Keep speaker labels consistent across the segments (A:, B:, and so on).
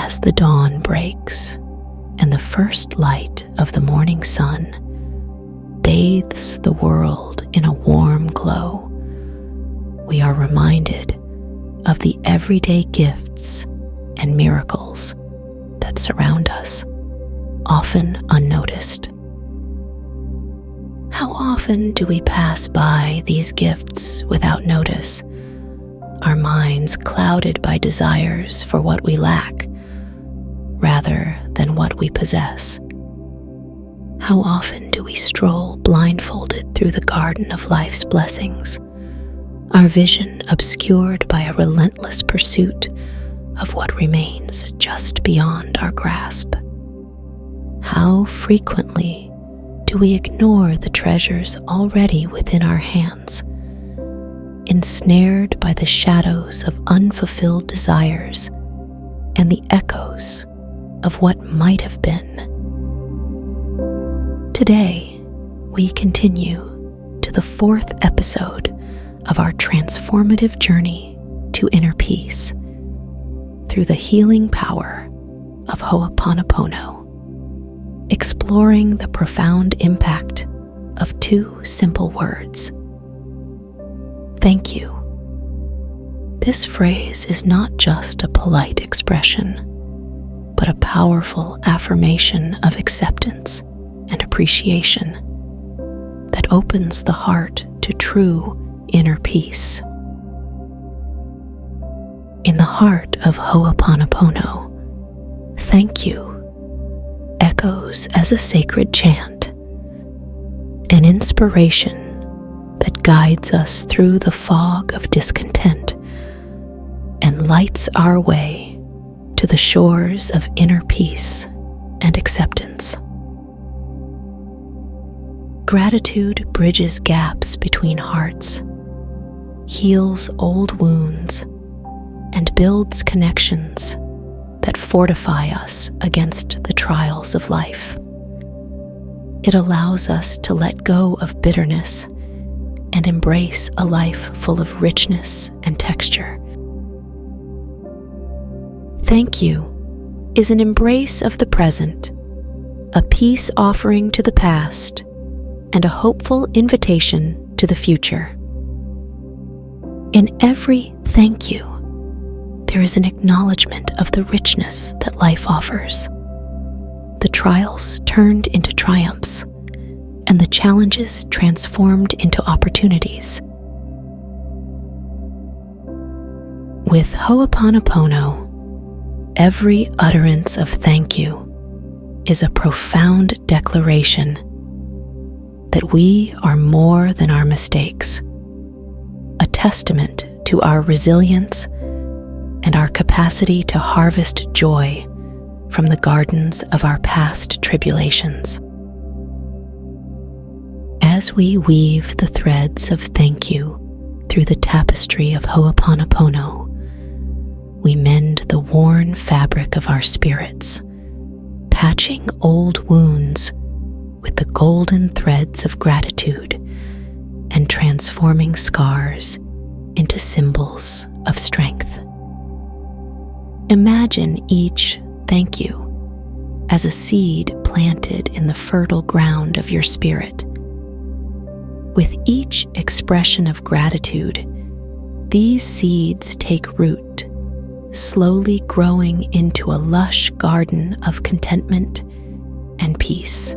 A: As the dawn breaks and the first light of the morning sun bathes the world in a warm glow, we are reminded of the everyday gifts and miracles that surround us, often unnoticed. How often do we pass by these gifts without notice, our minds clouded by desires for what we lack rather than what we possess? How often do we stroll blindfolded through the garden of life's blessings, our vision obscured by a relentless pursuit of what remains just beyond our grasp? How frequently do we ignore the treasures already within our hands, ensnared by the shadows of unfulfilled desires and the echoes of what might have been? Today, we continue to the 4th episode of our transformative journey to inner peace through the healing power of hooponopono, exploring the profound impact of 2 simple words: thank you. This phrase is not just a polite expression, but a powerful affirmation of acceptance and appreciation that opens the heart to true inner peace. In the heart of hooponopono, thank you echoes as a sacred chant, an inspiration that guides us through the fog of discontent and lights our way to the shores of inner peace and acceptance. Gratitude bridges gaps between hearts, heals old wounds, and builds connections that fortify us against the trials of life. It allows us to let go of bitterness and embrace a life full of richness and texture. Thank you is an embrace of the present, a peace offering to the past, and a hopeful invitation to the future. In every thank you, there is an acknowledgement of the richness that life offers. The trials turned into triumphs, and the challenges transformed into opportunities. With hooponopono, every utterance of thank you is a profound declaration that we are more than our mistakes, a testament to our resilience and our capacity to harvest joy from the gardens of our past tribulations. As we weave the threads of thank you through the tapestry of hooponopono, we mend the worn fabric of our spirits, patching old wounds with the golden threads of gratitude and transforming scars into symbols of strength. Imagine each thank you as a seed planted in the fertile ground of your spirit. With each expression of gratitude, these seeds take root, slowly growing into a lush garden of contentment and peace.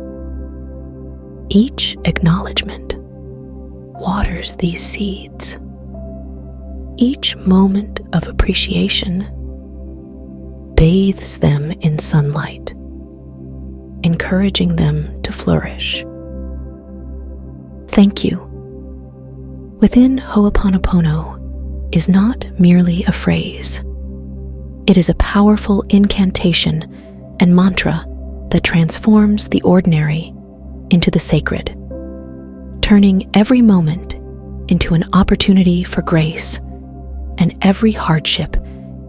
A: Each acknowledgement waters these seeds. Each moment of appreciation bathes them in sunlight, encouraging them to flourish. Thank you. Within hooponopono is not merely a phrase. It is a powerful incantation and mantra that transforms the ordinary into the sacred, turning every moment into an opportunity for grace and every hardship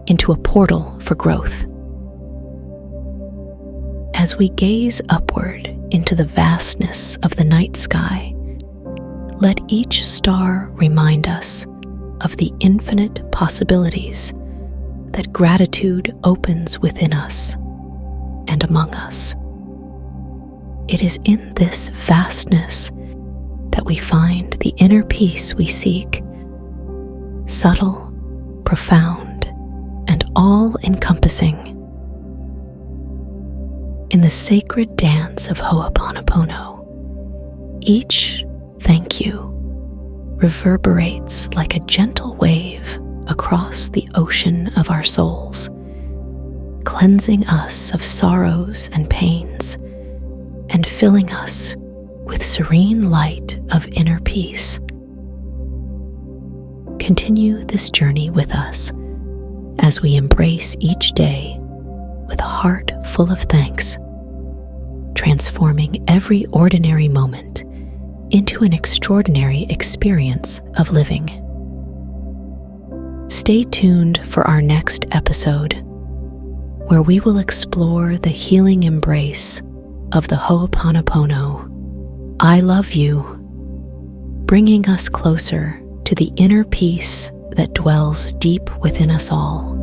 A: into a portal for growth. As we gaze upward into the vastness of the night sky, let each star remind us of the infinite possibilities that gratitude opens within us and among us. It is in this vastness that we find the inner peace we seek, subtle, profound, and all-encompassing. In the sacred dance of hooponopono, each thank you reverberates like a gentle wave across the ocean of our souls, cleansing us of sorrows and pains, and filling us with serene light of inner peace. Continue this journey with us as we embrace each day with a heart full of thanks, transforming every ordinary moment into an extraordinary experience of living. Stay tuned for our next episode, where we will explore the healing embrace of the hooponopono. I love you, bringing us closer to the inner peace that dwells deep within us all.